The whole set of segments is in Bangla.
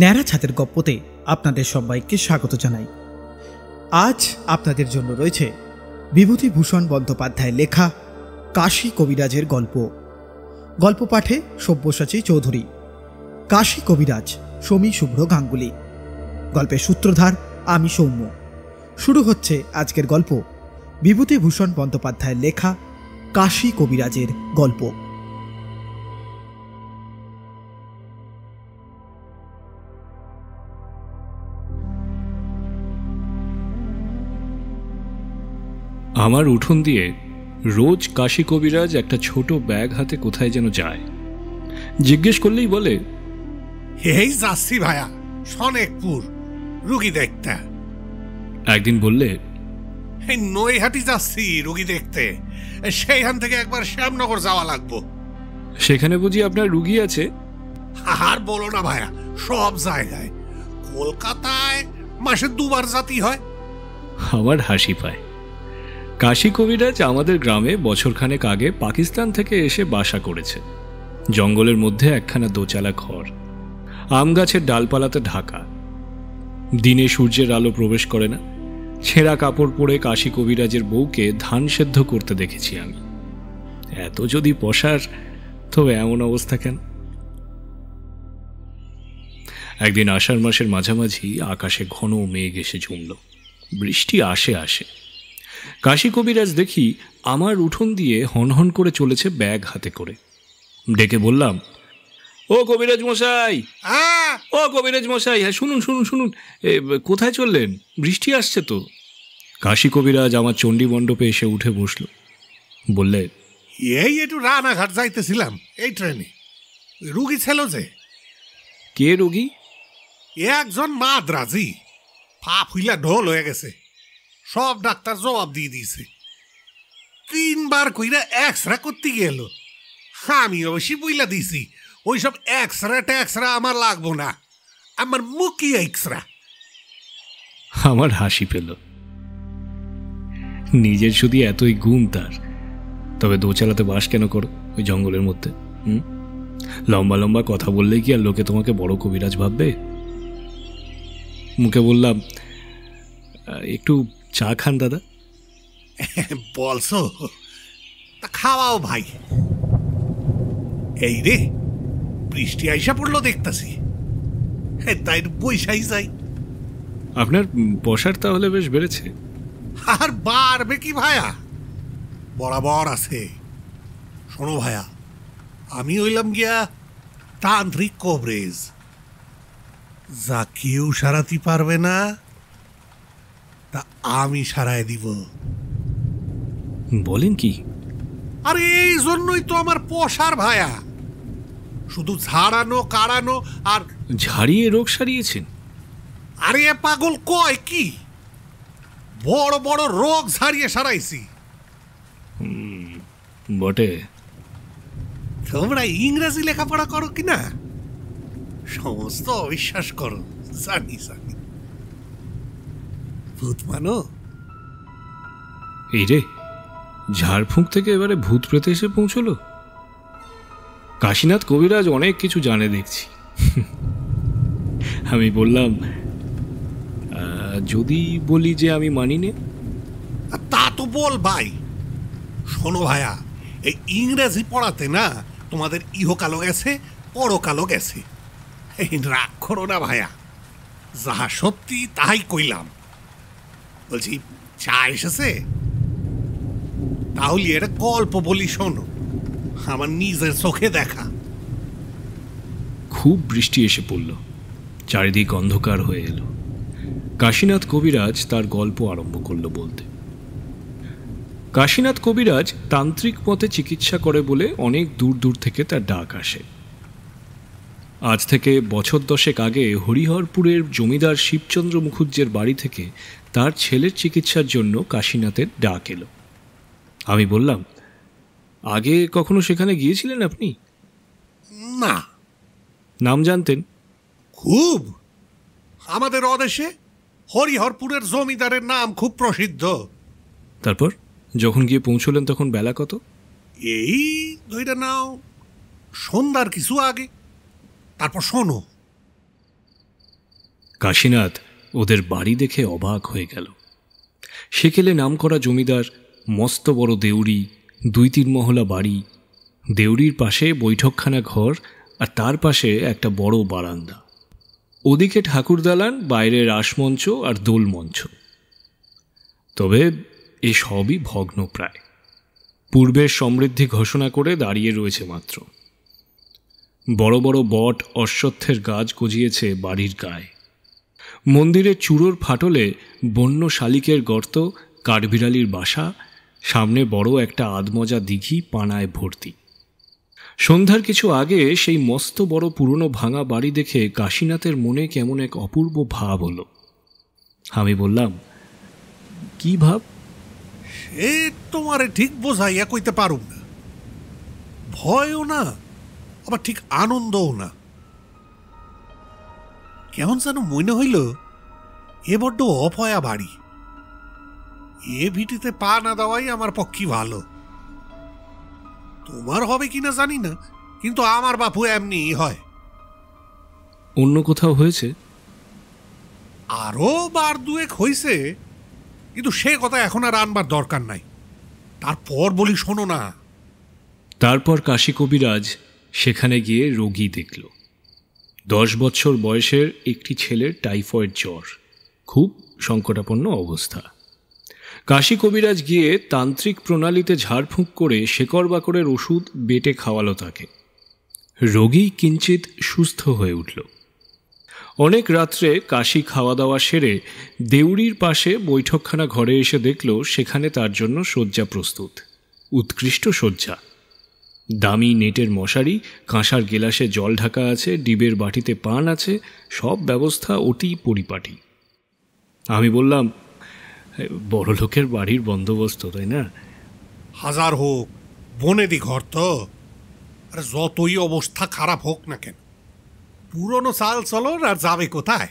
ন্যাড়া ছাদের গপ্পতে আপনাদের সবাইকে স্বাগত জানাই। আজ আপনাদের জন্য রয়েছে বিভূতিভূষণ বন্দ্যোপাধ্যায়ের লেখা কাশী কবিরাজের গল্প। গল্প পাঠে সব্যসাচী চৌধুরী, কাশী কবিরাজ সমী শুভ্র গাঙ্গুলি, গল্পের সূত্রধার আমি সৌম্য। শুরু হচ্ছে আজকের গল্প, বিভূতিভূষণ বন্দ্যোপাধ্যায়ের লেখা কাশী কবিরাজের গল্প। আমার উঠোন দিয়ে রোজ কাশী কবিরাজ একটা ছোট ব্যাগ হাতে কোথায় যেন যায়। জিজ্ঞেস করলেই বলে, এই যাচ্ছি ভাইয়া সনেকপুর রুগী দেখতে। একদিন বললে, এই নৈহাটি যাচ্ছি রুগী দেখতে, সেইখান থেকে একবার শ্যামনগর যাওয়া লাগবো। সেখানে বুঝি আপনার রুগী আছে? আর বলো না ভাইয়া, সব জায়গায়। কলকাতায় মাসে 2 বার জাতি হয়। আমার হাসি পায়। কাশী কবিরাজ আমাদের গ্রামে বছরখানেক আগে পাকিস্তান থেকে এসে বাসা করেছে। জঙ্গলের মধ্যে একখানা দোচালা ঘর, আম গাছের ডালপালাতে ঢাকা। দিনে সূর্যের আলো প্রবেশ করে না। ছেঁড়া কাপড় পরে কাশী কবিরাজের বউকে ধান সেদ্ধ করতে দেখেছি আমি। এত যদি পসার, তবে এমন অবস্থা কেন? একদিন আষাঢ় মাসের মাঝামাঝি আকাশে ঘন মেঘ এসে জমল। বৃষ্টি আসে আসে। কাশী কবিরাজ দেখি আমার উঠোন দিয়ে হনহন করে চলেছে ব্যাগ হাতে করে। ডেকে বললাম, ও কবিরাজ মশাই, ও কবিরাজ মশাই, হ্যাঁ শুনুন শুনুন শুনুন, কোথায় চললেন? বৃষ্টি আসছে তো। কাশী কবিরাজ আমার চণ্ডী মণ্ডপে এসে উঠে বসল। বললে, এই একটু রানাঘাট যাইতেছিলাম এই ট্রেনে। রুগী ছিল যে। কে রুগী? একজন মাদ্রাজি, পা ফুইলা ঢোল হয়ে গেছে। সব ডাক্তার জবাব দিয়ে দিয়েছে। 3 বার কইরা এক্সরে করতে গেল। আমি অবশ্যই বইলা দিছি, ওইসব এক্সরে আমার লাগবো না, আমার মুখই এক্সরা। আমার হাসি পেল। নিজের শুধু এতই গুণ তার, তবে দোচালাতে বাস কেন করো ওই জঙ্গলের মধ্যে? লম্বা লম্বা কথা বললেই কি আর লোকে তোমাকে বড় কবিরাজ ভাববে? মুখে বললাম, একটু চা খান দাদা। বলছো তা খাওয়াও ভাই। এই রে বৃষ্টি আইসা পড়লো দেখতেছি, তাই বৈশাই যাই। আপনার পসার তাহলে বেশ বেড়েছে। আর বাড়বে কি ভাইয়া, বরাবর আছে। শোনো ভাইয়া, আমি হইলাম গিয়া তান্ত্রিক কবরেজ, যা কেউ সারাতে পারবে না তা আমি সারায় দিব। বলেন কি? আরে এই জন্যই তো আমার পসার ভাইয়া, শুধু ঝাড়ানো কাড়ানো আর ঝাড়িয়ে রোগ সারিয়েছেন? আরে পাগল কয় কি, বড় বড় রোগ ঝাড়িয়ে সারাইছি। বটে। তোমরা ইংরেজি লেখাপড়া করো কিনা, সমস্ত অবিশ্বাস করো, জানি জানি। ভূত মানো? এই রে, ঝাড়ফুঁক থেকে এবারে ভূত প্রেতে এসে পৌঁছলো। কাশীনাথ কবিরাজ অনেক কিছু জানে দেখছি। আমি বললাম, যদি বলি যে আমি মানি নে? তা তো বল ভাই। শোনো ভাইয়া, এই ইংরেজি পড়াতে না তোমাদের ইহকালও গেছে, পরকালও গেছে। এই রাগ করো না ভাইয়া, যাহা সত্যি তাহাই কইলাম। বলছি, চা এসেছে? তাহলে এটা গল্প বলি, শোনো, আমার নিজের চোখে দেখা। খুব বৃষ্টি এসে পড়ল, চারিদিক অন্ধকার হয়ে এলো। কাশীনাথ কবিরাজ তার গল্প আরম্ভ করল বলতে। কাশীনাথ কবিরাজ তান্ত্রিক মতে চিকিৎসা করে বলে অনেক দূর দূর থেকে তার ডাক আসে। আজ থেকে বছর 10 আগে হরিহরপুরের জমিদার শিবচন্দ্র মুখুজ্জের বাড়ি থেকে তার ছেলের চিকিৎসার জন্য কাশীনাথের ডাক এলো। আমি বললাম, আগে কখনো সেখানে গিয়েছিলেন আপনি? না। নাম জানতেন? খুব। আমাদের অদেশে হরিহরপুরের জমিদারের নাম খুব প্রসিদ্ধ। তারপর যখন গিয়ে পৌঁছলেন তখন বেলা কত? এই ধইরা নাও সন্ধ্যার কিছু আগে। তারপর শোনো, কাশীনাথ ওদের বাড়ি দেখে অবাক হয়ে গেল। সেকেলে নামকরা জমিদার, মস্ত বড় দেউড়ি, 2-3 মহলা বাড়ি, দেউড়ির পাশে বৈঠকখানা ঘর, আর তার পাশে একটা বড় বারান্দা, ওদিকে ঠাকুর দালান, বাইরে রাসমঞ্চ আর দোলমঞ্চ। তবে এ সবই ভগ্নপ্রায়, পূর্বের সমৃদ্ধি ঘোষণা করে দাঁড়িয়ে রয়েছে মাত্র। বড় বড় বট, অশ্বত্থের গাছ গজিয়েছে বাড়ির গায়ে। মন্দিরের চূড়োর ফাটলে বন্য শালিকের গর্ত, কাঠবিড়ালির বাসা, সামনে বড় একটা আধমজা দিঘি পানায় ভর্তি। সন্ধ্যার কিছু আগে সেই মস্ত বড় পুরনো ভাঙা বাড়ি দেখে কাশীনাথের মনে কেমন এক অপূর্ব ভাব হলো। আমি বললাম, কি ভাব? সে তোমারে ঠিক বোঝাইয়া কইতে পারুম না। ভয়ও না, আবার ঠিক আনন্দও না। কেমন যেন মনে হইল এ বড্ড অপয়া বাড়ি। এ ভিটিতে পা না দেওয়াই আমার পক্ষে ভালো। তোমার হবে কিনা জানি না, কিন্তু আমার বাপু এমনি হয়। অন্য কোথাও হয়েছে? আরো বার দুয়েক হইছে, কিন্তু সে কথা এখন আর আনবার দরকার নাই। তারপর বলি, শোনো না। তারপর কাশী কবিরাজ সেখানে গিয়ে রোগী দেখল। 10 বছর বয়সের একটি ছেলের টাইফয়েড জ্বর, খুব সংকটাপন্ন অবস্থা। কাশী কবিরাজ গিয়ে তান্ত্রিক প্রণালীতে ঝাড়ফুঁক করে শেকড় বাকড়ের ওষুধ বেটে খাওয়ালো তাকে। রোগী কিঞ্চিত সুস্থ হয়ে উঠল। অনেক রাত্রে কাশী খাওয়া দাওয়া সেরে দেউড়ির পাশে বৈঠকখানা ঘরে এসে দেখল সেখানে তার জন্য শয্যা প্রস্তুত, উৎকৃষ্ট শয্যা। দামি নেটের মশারি, কাঁসার গেলাসে জল ঢাকা আছে, ডিবের বাটিতে পান আছে, সব ব্যবস্থা অতি পরিপাটি। আমি বললাম, বড় লোকের বাড়ির বন্দোবস্ত, তাই না? হাজার হোক, বনেদি ঘর তো। আর যতই অবস্থা খারাপ হোক না কেন, পুরনো চাল চলন আর যাবে কোথায়?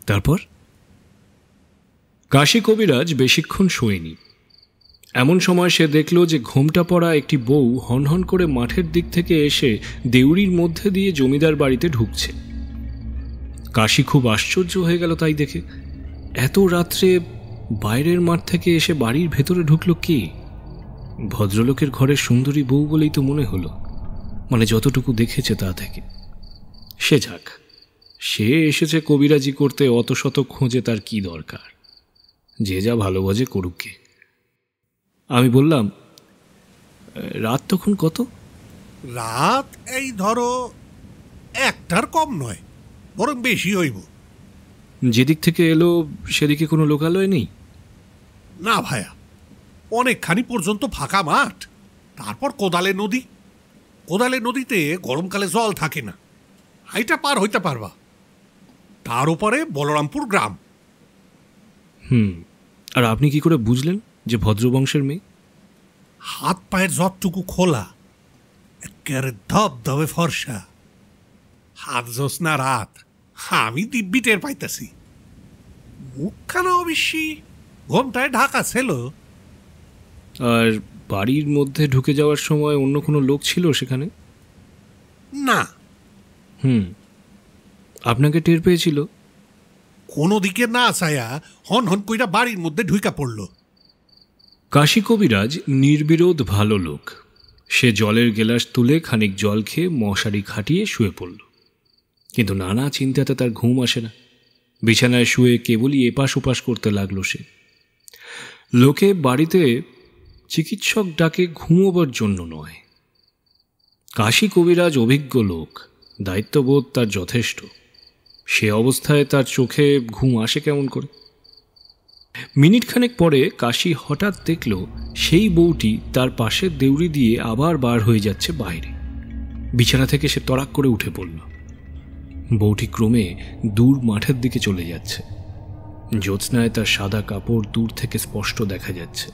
তারপর কাশী কবিরাজ বেশিক্ষণ শোয়নি। এমন সময় সে দেখল যে ঘোমটা পড়া একটি বউ হনহন করে মাঠের দিক থেকে এসে দেউড়ির মধ্যে দিয়ে জমিদার বাড়িতে ঢুকছে। কাশী খুব আশ্চর্য হয়ে গেল তাই দেখে। এত রাত্রে বাইরের মাঠ থেকে এসে বাড়ির ভেতরে ঢুকলো কে? ভদ্রলোকের ঘরের সুন্দরী বউ বলেই তো মনে হলো, মানে যতটুকু দেখেছে তা থেকে। সে যাক, সে এসেছে কবিরাজি করতে, অত শত খোঁজে তার কি দরকার? যে যা ভালো বোঝে করুককে। আমি বললাম, রাত তখন কত? রাত এই ধরো 1টার কম নয়, বরং বেশি হইব। যেদিক থেকে এলো সেদিকে কোনো লোকালয় নেই? না ভাইয়া, অনেকখানি পর্যন্ত ফাঁকা মাঠ, তারপর কোদালে নদী। কোদালে নদীতে গরমকালে জল থাকে না, হাইটা পার হইতে পারবা। তার উপরে বলরামপুর গ্রাম। আর আপনি কি করে বুঝলেন যে ভদ্রবংশের মেয়ে? হাত পায়ের যতটুকু খোলা, একেবারে ধবধবে ফর্সা, হাত জ্যোৎস্না রাত, আমি দিব্যি টের পাইতেছি। মুখখানা অবশ্যই ঘোমটায় ঢাকা ছিল। আর বাড়ির মধ্যে ঢুকে যাওয়ার সময় অন্য কোনো লোক ছিল সেখানে? না। আপনাকে টের পেয়েছিল? কোনো দিকে না চায়া হন হন কইরা বাড়ির মধ্যে ঢুকা পড়ল। কাশী কবিরাজ নির্বিরোধ ভালো লোক। সে জলের গেলাস তুলে খানিক জল খেয়ে মশারি খাটিয়ে শুয়ে পড়ল। কিন্তু নানা চিন্তাতে তার ঘুম আসে না। বিছানায় শুয়ে কেবলই এপাশ ওপাশ করতে লাগলো সে। লোকে বাড়িতে চিকিৎসক ডাকে ঘুমোবার জন্য নয়। কাশী কবিরাজ অভিজ্ঞ লোক, দায়িত্ববোধ তার যথেষ্ট। সে অবস্থায় তার চোখে ঘুম আসে কেমন করে? মিনিটখানেক পরে কাশী হঠাৎ দেখল সেই বউটি তার পাশের দেউড়ি দিয়ে আবার বার হয়ে যাচ্ছে বাইরে। বিছানা থেকে সে তড়াক করে উঠে পড়ল। বউটি ক্রমে দূর মাঠের দিকে চলে যাচ্ছে। জ্যোৎস্নায় তার সাদা কাপড় দূর থেকে স্পষ্ট দেখা যাচ্ছে।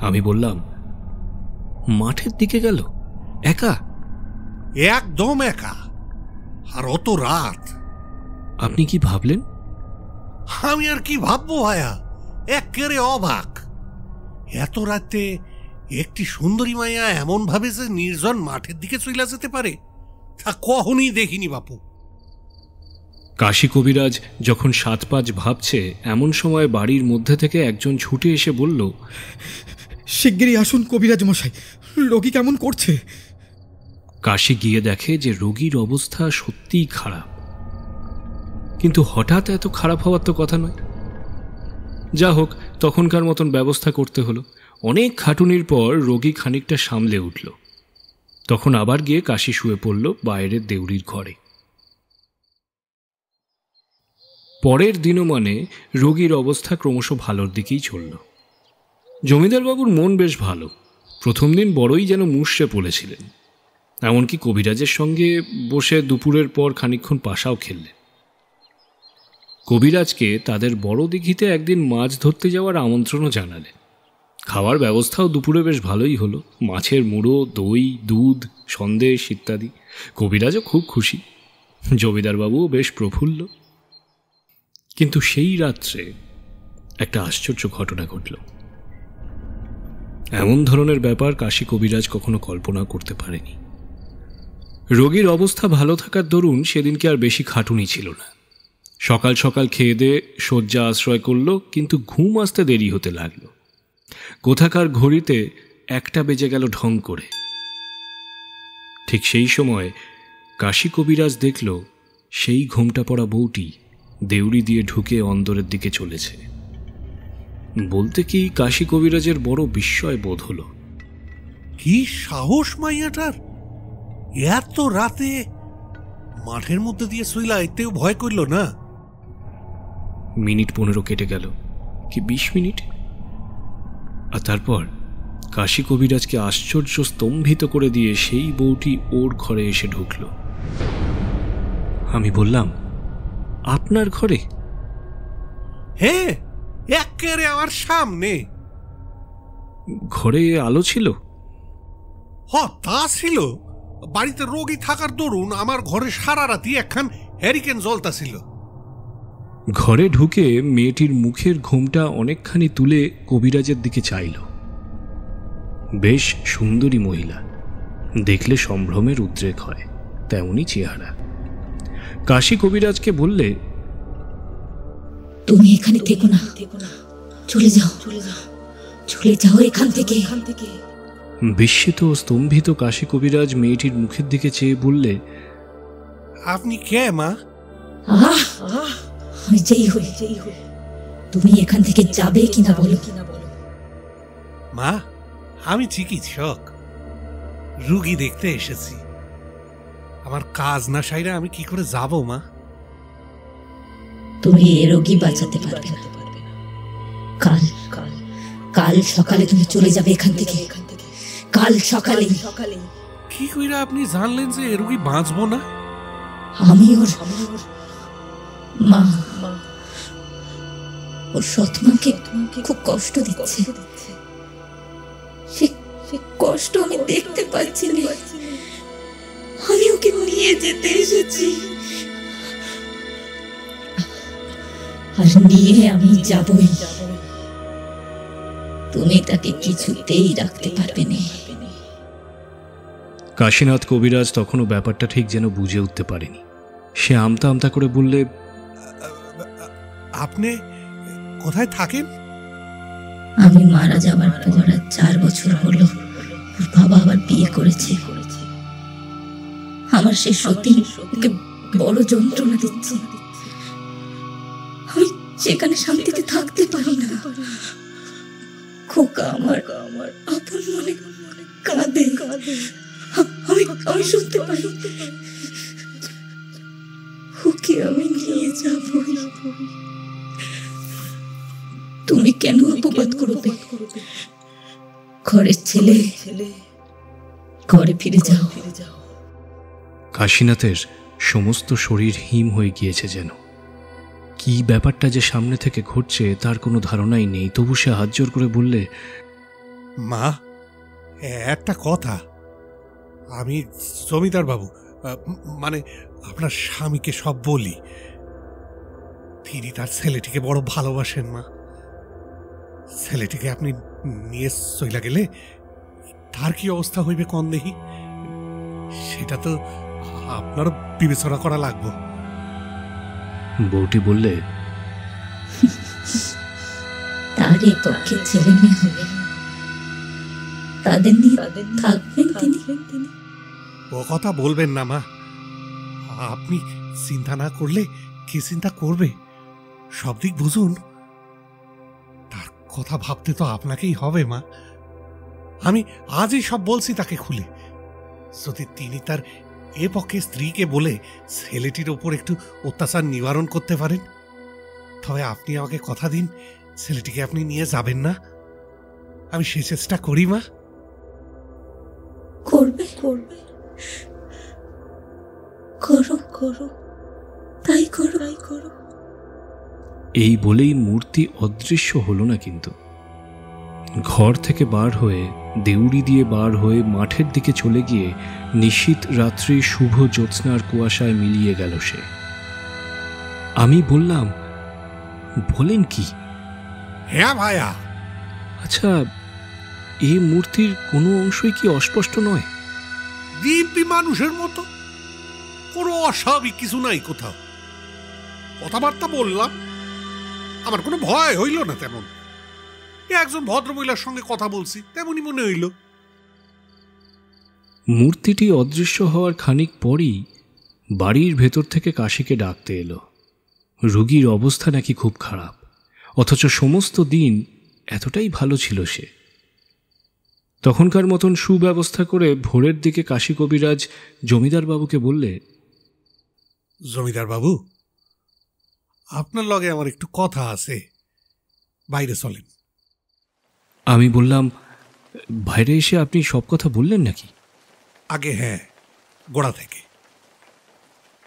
আমি বললাম, মাঠের দিকে গেল একা? একদম একা, আর অত রাত। আপনি কি ভাবলেন? আমি আর কি ভাববো ভাইয়া, একেবারে অবাক। এত রাতে একটি সুন্দরী মাইয়া এমন ভাবে যে নির্জন মাঠের দিকে চলে যেতে পারে, তা কখনই দেখিনি বাপু। কাশী কবিরাজ যখন 7-5 ভাবছে এমন সময় বাড়ির মধ্যে থেকে একজন ছুটে এসে বলল, শিগগিরই আসুন কবিরাজ মশাই, রোগী কেমন করছে। কাশী গিয়ে দেখে যে রোগীর অবস্থা সত্যিই খারাপ, কিন্তু হঠাৎ এত খারাপ হওয়ার তো কথা নয়। যা হোক, তখনকার মতন ব্যবস্থা করতে হলো। অনেক খাটুনির পর রোগী খানিকটা সামলে উঠল। তখন আবার গিয়ে কাশী শুয়ে পড়ল বাইরের দেউড়ির ঘরে। পরের দিনও মানে রোগীর অবস্থা ক্রমশ ভালোর দিকেই চলল। জমিদারবাবুর মন বেশ ভালো। প্রথম দিন বড়ই যেন মুষড়ে পড়েছিলেন। এমনকি কবিরাজের সঙ্গে বসে দুপুরের পর খানিকক্ষণ পাশাও খেললেন। কবিরাজকে তাদের বড় দিঘিতে একদিন মাছ ধরতে যাওয়ার আমন্ত্রণও জানালেন। খাওয়ার ব্যবস্থাও দুপুরে বেশ ভালোই হলো। মাছের মুড়ো, দই, দুধ, সন্দেশ ইত্যাদি। কবিরাজও খুব খুশি, জমিদারবাবুও বেশ প্রফুল্ল। কিন্তু সেই রাত্রে একটা আশ্চর্য ঘটনা ঘটল। এমন ধরনের ব্যাপার কাশী কবিরাজ কখনো কল্পনা করতে পারেনি। রোগীর অবস্থা ভালো থাকার দরুন সেদিনকে আর বেশি খাটুনি ছিল না। সকাল সকাল খেয়ে দিয়ে শয্যা আশ্রয় করল, কিন্তু ঘুম আসতে দেরি হতে লাগল। কোথাকার ঘড়িতে 1টা বেজে গেল ঢং করে। ঠিক সেই সময় কাশী কবিরাজ দেখল সেই ঘোমটা পড়া বউটি দেউড়ি দিয়ে ঢুকে অন্দরের দিকে চলেছে। বলতে কি কাশী কবিরাজের বড় বিস্ময় বোধ হল। কি সাহস মাইয়াটার! এত রাতে মাঠের মধ্যে দিয়ে শুইলা, এতেও ভয় করল না? মিনিট 15 কেটে গেল, কি 20 মিনিট। আর তারপর কাশী কবিরাজকে আশ্চর্য স্তম্ভিত করে দিয়ে সেই বউটি ওর ঘরে এসে ঢুকল। আমি বললাম, আপনার ঘরে? হ্যাঁ, একেবারে আমার সামনে। ঘরে আলো ছিল? তা ছিল। বাড়িতে রোগী থাকার দরুন আমার ঘরে সারা রাতি একখান হ্যারিকেন জ্বলতাছিল। ঘরে ঢুকে মেয়েটির মুখের ঘোমটা অনেকখানি তুলে কবিরাজের দিকে চাইল। বেশ সুন্দরী মহিলা, দেখলে সম্ভ্রমের উদ্রেক হয়, তেমনি চেহারা। কাশী কবিরাজকে বললে, তুমি এখানে থেকো না, চলে যাও, চলে যাও এখান থেকে। বিস্মিত ও স্তম্ভিত কাশী কবিরাজ মেয়েটির মুখের দিকে চেয়ে বললে, আপনি কে মা? আমি যেই হই, তুমি এখান থেকে যাবে কিনা বলো। মা, আমি চিকিৎসক, রুগী দেখতে এসেছি। আমার কাজ না সাইরা আমি কি করে যাব মা? তুমি এ রোগী বাঁচাতে পারবে না। কাল সকালে তুমি চলে যাবে এখান থেকে। কাল সকালে। কি কইরা আপনি জানলেন যে এ রোগী বাঁচবো না? আমি ওর মা, ওর সৎমাকে খুব কষ্ট দিচ্ছে। সে কষ্ট আমি দেখতে পাচ্ছি না। আমি ওকে নিয়ে যেতে এসেছি, আর নিয়ে আমি যাবই। তুমি তাকে কিছুতেই রাখতে পারবে না। কাশীনাথ কবিরাজ তখনও ব্যাপারটা ঠিক যেন বুঝে উঠতে পারেনি। সে আমতা আমতা করে বললে, আপনি কোথায় থাকেন? আমি মারা যাবার পর 4 বছর হলো ওর বাবা আবার বিয়ে করেছে। আমার সে সত্যি ওকে বড় যন্ত্রণা দিচ্ছে। আমি সেখানে শান্তিতে থাকতে পারি না। খোকা আমার আপন মনে কাঁদে। আমি শুনতে পাই। ওকে আমি নিয়ে যাব। তুমি কেন অপবাদ করবে? ঘরের ছেলে, ঘরে ফিরে যাও। কাশীনাথের সমস্ত শরীর হিম হয়ে গিয়েছে যেন। কি ব্যাপারটা যে সামনে থেকে ঘটছে তার কোনো ধারণাই নেই। তবু সে হাত জোর করে বললে, মা, একটা কথা। আমি জমিদার বাবু, মানে আপনার স্বামীকে সব বলি। তিনি তার ছেলেটিকে বড় ভালোবাসেন মা। ছেলেটিকে আপনি নিয়ে চইলা গেলে তার কি অবস্থা হইবে কোন দেখি? সেটা তো আপনার বিবেচনা করা লাগবে। বউটি বললে, তারই পক্ষে ছেলে মেয়ে হবে, তাদের নিয়ে থাকবেন তিনি। ও কথা বলবেন না মা, আপনি চিন্তা না করলে কে চিন্তা করবে? সব দিক বুঝুন, তার কথা ভাবতে তো আপনাকেই হবে মা। আমি আজই সব বলছি তাকে খুলে। যদি তিনি তার এ পক্ষে স্ত্রীকে বলে ছেলেটির ওপর একটু অত্যাচার নিবারণ করতে পারেন, তবে আপনি আমাকে কথা দিন ছেলেটিকে আপনি নিয়ে যাবেন না। আমি সে চেষ্টা করি মা। করবে করবে, করো করো, তাই করো তাই করো। এই বলেই মূর্তি অদৃশ্য হলো না, কিন্তু ঘর থেকে বার হয়ে, দেউড়ি দিয়ে বার হয়ে মাঠের দিকে চলে গিয়ে নিশীথ রাত্রি শুভ জ্যোৎস্নার কুয়াশায় মিলিয়ে গেল সে। আমি বললাম, বলেন কি? হ্যাঁ ভাইয়া। আচ্ছা, এই মূর্তির কোনো অংশই কি অস্পষ্ট নয়? দিব্যি মানুষের মতো, কোনো অস্বাভাবিক কিছু নাই কোথাও। কথাবার্তা বললাম, আমার কোনো ভয় হইল না তেমন। একজন ভদ্রমহিলার সঙ্গে কথা বলছি তেমনই মনে হইল। মূর্তিটি অদৃশ্য হওয়ার খানিক পরই বাড়ির ভেতর থেকে কাশিকে ডাকতে এলো। রোগীর অবস্থা নাকি খুব খারাপ, অথচ সমস্ত দিন এতটাই ভালো ছিল সে। তখনকার মতন সুব্যবস্থা করে ভোরের দিকে কাশী কবিরাজ জমিদার বাবুকে বললে, জমিদার বাবু, আপনার লগে আমার একটু কথা আছে, বাইরে চলেন। আমি বললাম, বাইরে এসে আপনি সব কথা বললেন নাকি? আগে হ্যাঁ, গোড়া থেকে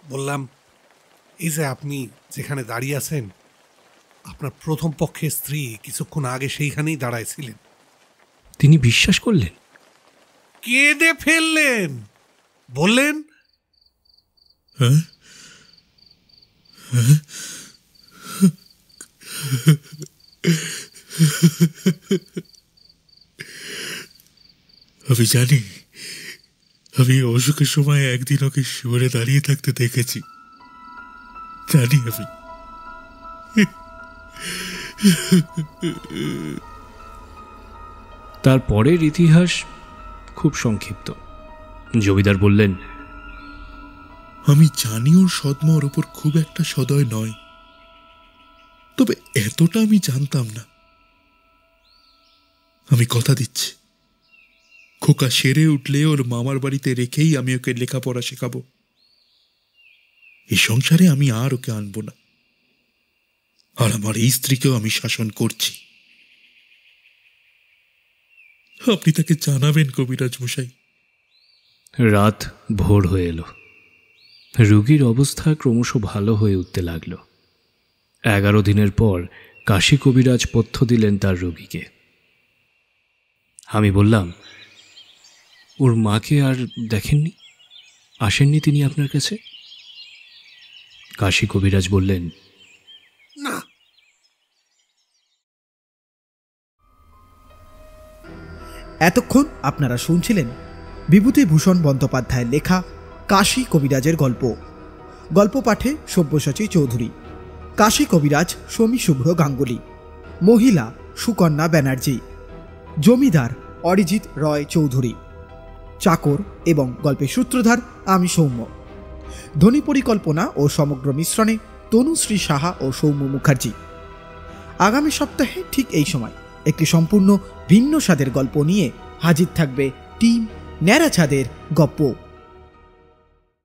বললাম। এই যে আপনি যেখানে দাঁড়িয়ে আছেন, আপনার প্রথম পক্ষের স্ত্রী কিছুক্ষণ আগে সেইখানেই দাঁড়াইছিলেন। তিনি বিশ্বাস করলেন? কেঁদে ফেললেন, বললেন, আমি জানি, আমি অসুখের সময় একদিন ওকে শিওরে দাঁড়িয়ে থাকতে দেখেছি। জানি আমি। তার পরের ইতিহাস খুব সংক্ষিপ্ত। জমিদার বললেন, আমি জানি ওর সৎমা ওর ওপর খুব একটা সদয় নয়, তবে এতটা আমি জানতাম না। আমি কথা দিচ্ছি, খোকা সেরে উঠলে ওর মামার বাড়িতে রেখেই আমি ওকে লেখাপড়া শেখাবো। এই সংসারে আমি আর ওকে আনবো না, আর আমার এই স্ত্রীকেও আমি শাসন করছি। আপনি তাকে জানাবেন কবিরাজ মশাই। রাত ভোর হয়ে এলো। রোগীর অবস্থা ক্রমশ ভালো হয়ে উঠতে লাগল। 11 দিনের পর কাশী কবিরাজ পথ্য দিলেন তার রোগীকে। আমি বললাম, ওর মাকে আর দেখেননি? আসেননি তিনি আপনার কাছে? কাশী কবিরাজ বললেন, না। এতক্ষণ আপনারা শুনছিলেন বিভূতিভূষণ বন্দ্যোপাধ্যায়ের লেখা কাশী কবিরাজের গল্প। গল্প পাঠে সব্যসাচী চৌধুরী, কাশী কবিরাজ সমী শুভ্র গাঙ্গুলি, মহিলা সুকন্যা ব্যানার্জি, জমিদার অরিজিৎ রয় চৌধুরী, চাকর এবং গল্পের সূত্রধার আমি সৌম্য। ধ্বনি পরিকল্পনা ও সমগ্র মিশ্রণে তনুশ্রী সাহা ও সৌম্য মুখার্জি। আগামী সপ্তাহে ঠিক এই সময় একটি সম্পূর্ণ ভিন্ন স্বাদের গল্প নিয়ে হাজির থাকবে টিম ন্যাড়া ছাদের গপ্প।